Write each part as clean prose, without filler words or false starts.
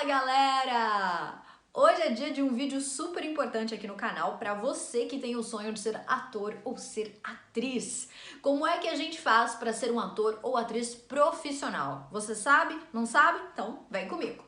Fala, galera! Hoje é dia de um vídeo super importante aqui no canal para você que tem o sonho de ser ator ou ser atriz. Como é que a gente faz para ser um ator ou atriz profissional? Você sabe? Não sabe? Então vem comigo!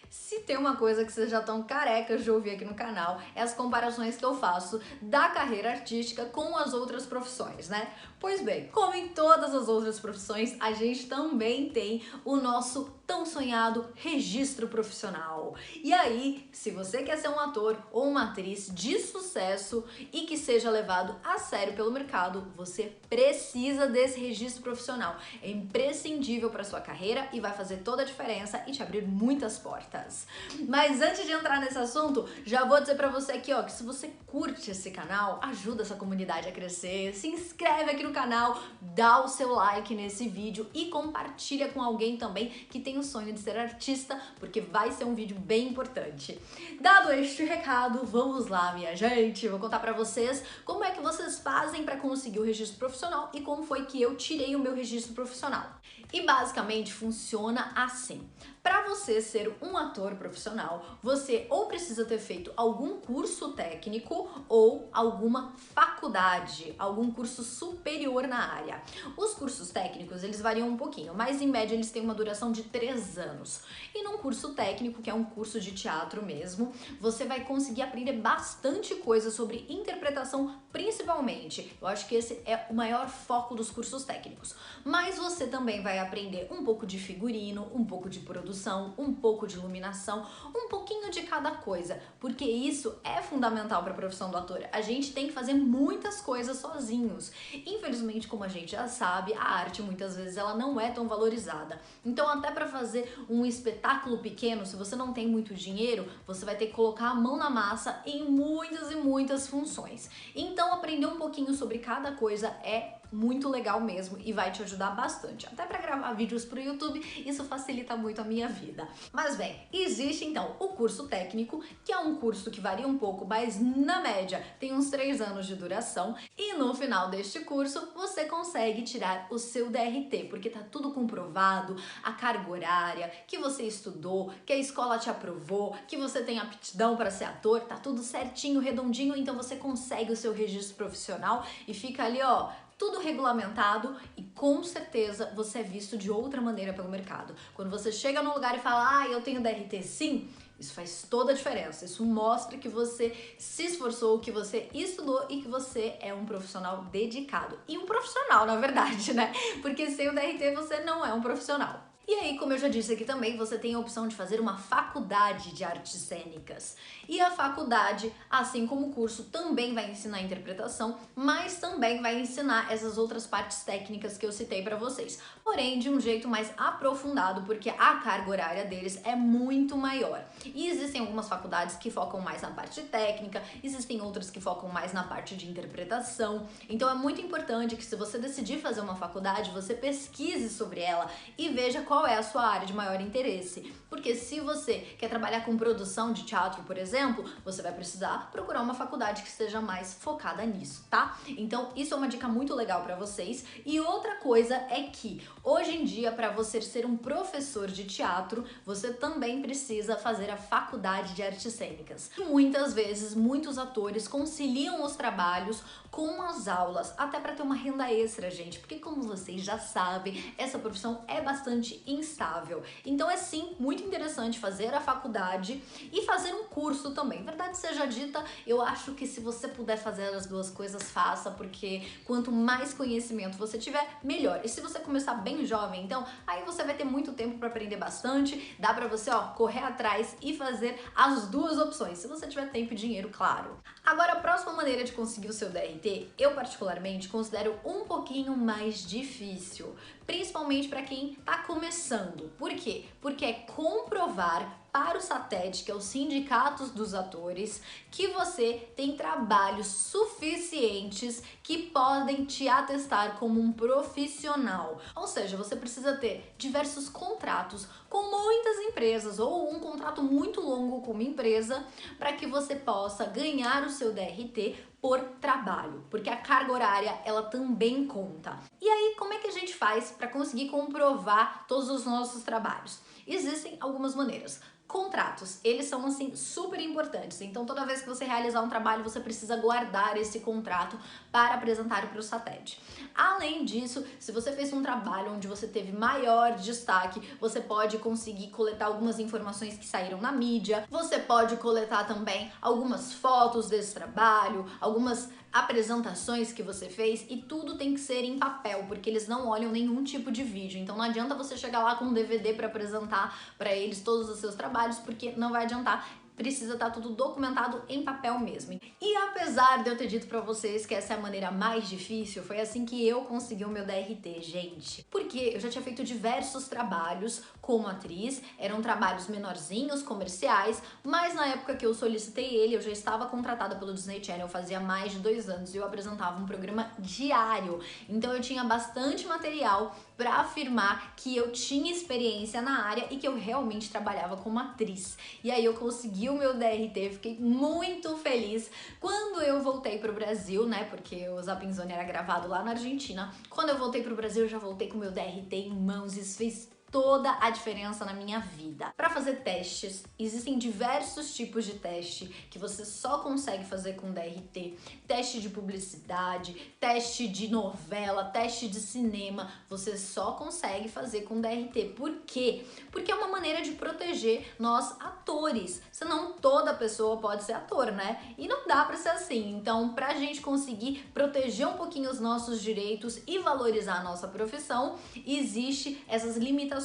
Se tem uma coisa que vocês já estão carecas de ouvir aqui no canal, é as comparações que eu faço da carreira artística com as outras profissões, né? Pois bem, como em todas as outras profissões, a gente também tem o nosso tão sonhado registro profissional. E aí, se você quer ser um ator ou uma atriz de sucesso e que seja levado a sério pelo mercado, você precisa desse registro profissional. É imprescindível para sua carreira e vai fazer toda a diferença e te abrir muitas portas. Mas antes de entrar nesse assunto, já vou dizer pra você aqui, ó, que se você curte esse canal, ajuda essa comunidade a crescer, se inscreve aqui no canal, dá o seu like nesse vídeo e compartilha com alguém também que tem o sonho de ser artista, porque vai ser um vídeo bem importante. Dado este recado, vamos lá, minha gente, vou contar pra vocês como é que vocês fazem pra conseguir o registro profissional e como foi que eu tirei o meu registro profissional. E basicamente funciona assim. Para você ser um ator profissional, você ou precisa ter feito algum curso técnico ou alguma faculdade, algum curso superior na área. Os cursos técnicos, eles variam um pouquinho, mas em média eles têm uma duração de 3 anos. E num curso técnico, que é um curso de teatro mesmo, você vai conseguir aprender bastante coisa sobre interpretação, principalmente. Eu acho que esse é o maior foco dos cursos técnicos. Mas você também vai aprender um pouco de figurino, um pouco de produção, um pouco de iluminação, um pouquinho de cada coisa, porque isso é fundamental para a profissão do ator. A gente tem que fazer muitas coisas sozinhos. Infelizmente, como a gente já sabe, a arte muitas vezes ela não é tão valorizada. Então, até para fazer um espetáculo pequeno, se você não tem muito dinheiro, você vai ter que colocar a mão na massa em muitas e muitas funções. Então, aprender um pouquinho sobre cada coisa é muito legal mesmo e vai te ajudar bastante. Até para gravar vídeos pro YouTube, isso facilita muito a minha vida. Mas bem, existe então o curso técnico, que é um curso que varia um pouco, mas na média tem uns 3 anos de duração, e no final deste curso você consegue tirar o seu DRT, porque tá tudo comprovado, a carga horária, que você estudou, que a escola te aprovou, que você tem aptidão para ser ator, tá tudo certinho, redondinho, então você consegue o seu registro profissional e fica ali, ó, tudo regulamentado e com certeza você é visto de outra maneira pelo mercado. Quando você chega num lugar e fala, eu tenho DRT sim, isso faz toda a diferença. Isso mostra que você se esforçou, que você estudou e que você é um profissional dedicado. E um profissional, na verdade, né? Porque sem o DRT você não é um profissional. E aí, como eu já disse aqui também, você tem a opção de fazer uma faculdade de artes cênicas. E a faculdade, assim como o curso, também vai ensinar interpretação, mas também vai ensinar essas outras partes técnicas que eu citei para vocês. Porém, de um jeito mais aprofundado, porque a carga horária deles é muito maior. E existem algumas faculdades que focam mais na parte técnica, existem outras que focam mais na parte de interpretação. Então é muito importante que, se você decidir fazer uma faculdade, você pesquise sobre ela e veja qual é a sua área de maior interesse. Porque se você quer trabalhar com produção de teatro, por exemplo, você vai precisar procurar uma faculdade que seja mais focada nisso, tá? Então isso é uma dica muito legal para vocês. E outra coisa é que hoje em dia, para você ser um professor de teatro, você também precisa fazer a faculdade de artes cênicas. E muitas vezes, muitos atores conciliam os trabalhos com as aulas, até para ter uma renda extra, gente, porque como vocês já sabem, essa profissão é bastante instável. Então é sim muito interessante fazer a faculdade e fazer um curso também. Verdade seja dita, eu acho que se você puder fazer as duas coisas, faça, porque quanto mais conhecimento você tiver, melhor. E se você começar bem jovem, então, aí você vai ter muito tempo para aprender bastante, dá para você, ó, correr atrás e fazer as duas opções, se você tiver tempo e dinheiro, claro. Agora, a próxima maneira de conseguir o seu DRT, eu particularmente considero um pouquinho mais difícil, principalmente para quem tá começando começando. Por quê? Porque é comprovar para o SATED, que é o Sindicato dos Atores, que você tem trabalhos suficientes que podem te atestar como um profissional. Ou seja, você precisa ter diversos contratos com muitas empresas ou um contrato muito longo com uma empresa para que você possa ganhar o seu DRT por trabalho, porque a carga horária ela também conta. E aí, como é que a gente faz para conseguir comprovar todos os nossos trabalhos? Existem algumas maneiras. Contratos, eles são assim super importantes, então toda vez que você realizar um trabalho você precisa guardar esse contrato para apresentar para o SATED. Além disso, se você fez um trabalho onde você teve maior destaque, você pode conseguir coletar algumas informações que saíram na mídia, você pode coletar também algumas fotos desse trabalho, algumas apresentações que você fez, e tudo tem que ser em papel, porque eles não olham nenhum tipo de vídeo. Então não adianta você chegar lá com um DVD para apresentar para eles todos os seus trabalhos, porque não vai adiantar. Precisa estar tudo documentado em papel mesmo. E apesar de eu ter dito pra vocês que essa é a maneira mais difícil, foi assim que eu consegui o meu DRT, gente. Porque eu já tinha feito diversos trabalhos como atriz, eram trabalhos menorzinhos, comerciais, mas na época que eu solicitei ele, eu já estava contratada pelo Disney Channel fazia mais de 2 anos e eu apresentava um programa diário. Então eu tinha bastante material para afirmar que eu tinha experiência na área e que eu realmente trabalhava como atriz. E aí eu consegui o meu DRT, fiquei muito feliz quando eu voltei pro Brasil, né? Porque o Zapping Zone era gravado lá na Argentina. Quando eu voltei pro Brasil, eu já voltei com o meu DRT em mãos, isso fez toda a diferença na minha vida. Para fazer testes, existem diversos tipos de teste que você só consegue fazer com DRT. Teste de publicidade, teste de novela, teste de cinema, você só consegue fazer com DRT. Por quê? Porque é uma maneira de proteger nós atores. Senão toda pessoa pode ser ator, né? E não dá para ser assim. Então, pra gente conseguir proteger um pouquinho os nossos direitos e valorizar a nossa profissão, existe essas limitações.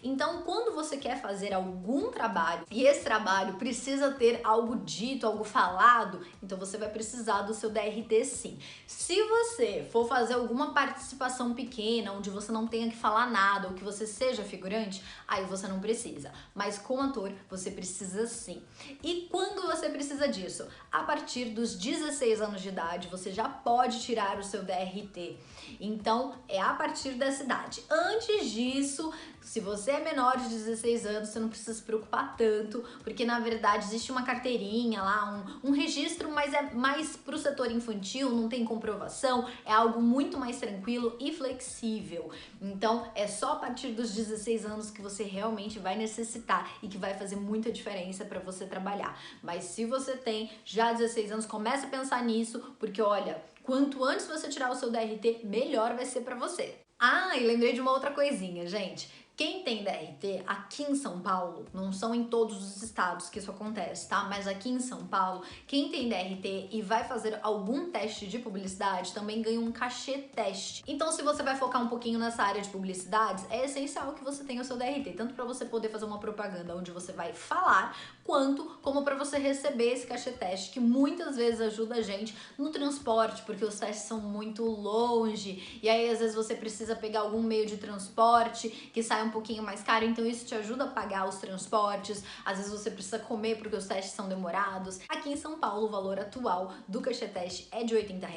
Então, quando você quer fazer algum trabalho e esse trabalho precisa ter algo dito, algo falado, então você vai precisar do seu DRT sim. Se você for fazer alguma participação pequena, onde você não tenha que falar nada ou que você seja figurante, aí você não precisa. Mas como ator, você precisa sim. E quando você precisa disso? A partir dos 16 anos de idade, você já pode tirar o seu DRT. Então, é a partir dessa idade. Antes disso, se você é menor de 16 anos, você não precisa se preocupar tanto, porque na verdade existe uma carteirinha lá, um registro, mas é mais pro setor infantil, não tem comprovação, é algo muito mais tranquilo e flexível. Então é só a partir dos 16 anos que você realmente vai necessitar e que vai fazer muita diferença para você trabalhar. Mas se você tem já 16 anos, comece a pensar nisso, porque olha, quanto antes você tirar o seu DRT, melhor vai ser para você. Ah, e lembrei de uma outra coisinha, gente. Quem tem DRT aqui em São Paulo, não são em todos os estados que isso acontece, tá? Mas aqui em São Paulo, quem tem DRT e vai fazer algum teste de publicidade também ganha um cachê teste. Então, se você vai focar um pouquinho nessa área de publicidades, é essencial que você tenha o seu DRT, tanto para você poder fazer uma propaganda onde você vai falar, quanto como para você receber esse cachê teste, que muitas vezes ajuda a gente no transporte, porque os testes são muito longe, e aí às vezes você precisa pegar algum meio de transporte que sai um pouquinho mais caro, então isso te ajuda a pagar os transportes. Às vezes você precisa comer porque os testes são demorados. Aqui em São Paulo, o valor atual do cachê teste é de R$ 80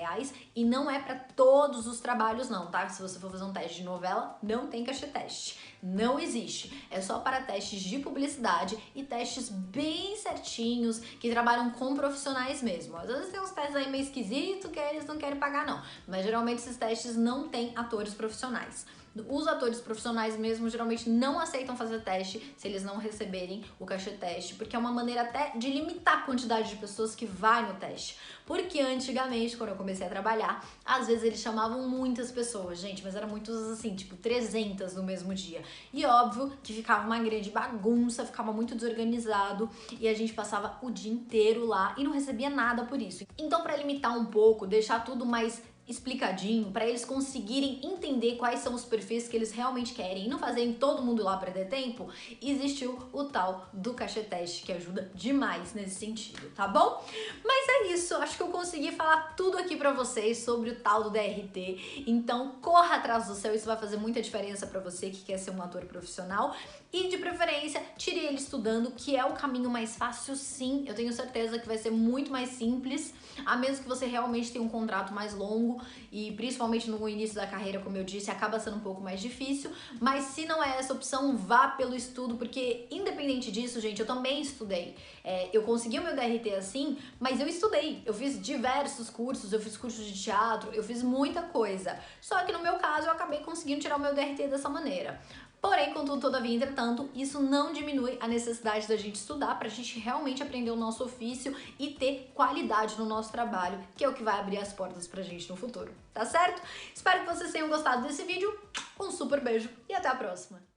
e não é para todos os trabalhos não, tá? Se você for fazer um teste de novela, não tem cachê teste. Não existe. É só para testes de publicidade e testes bem certinhos, que trabalham com profissionais mesmo. Às vezes tem uns testes aí meio esquisitos que eles não querem pagar não, mas geralmente esses testes não têm atores profissionais. Os atores profissionais mesmo geralmente não aceitam fazer teste se eles não receberem o cachê teste, porque é uma maneira até de limitar a quantidade de pessoas que vai no teste. Porque antigamente, quando eu comecei a trabalhar, às vezes eles chamavam muitas pessoas, gente, mas eram muitos assim, tipo 300 no mesmo dia. E óbvio que ficava uma grande bagunça, ficava muito desorganizado e a gente passava o dia inteiro lá e não recebia nada por isso. Então, para limitar um pouco, deixar tudo mais explicadinho, para eles conseguirem entender quais são os perfis que eles realmente querem e não fazerem todo mundo lá perder tempo, existiu o tal do Cacheteste, que ajuda demais nesse sentido, tá bom? Mas é isso, acho que eu consegui falar tudo aqui pra vocês sobre o tal do DRT, então corra atrás do seu, isso vai fazer muita diferença pra você que quer ser um ator profissional e de preferência tire ele estudando, que é o caminho mais fácil sim, eu tenho certeza que vai ser muito mais simples, a menos que você realmente tenha um contrato mais longo e principalmente no início da carreira, como eu disse, acaba sendo um pouco mais difícil, mas se não é essa opção, vá pelo estudo, porque independente disso, gente, eu também estudei. Eu consegui o meu DRT assim, mas eu estudei, eu fiz diversos cursos, eu fiz cursos de teatro, eu fiz muita coisa, só que no meu caso eu acabei conseguindo tirar o meu DRT dessa maneira. Porém, contudo, todavia, entretanto, isso não diminui a necessidade da gente estudar pra gente realmente aprender o nosso ofício e ter qualidade no nosso trabalho, que é o que vai abrir as portas pra gente no futuro, tá certo? Espero que vocês tenham gostado desse vídeo, um super beijo e até a próxima!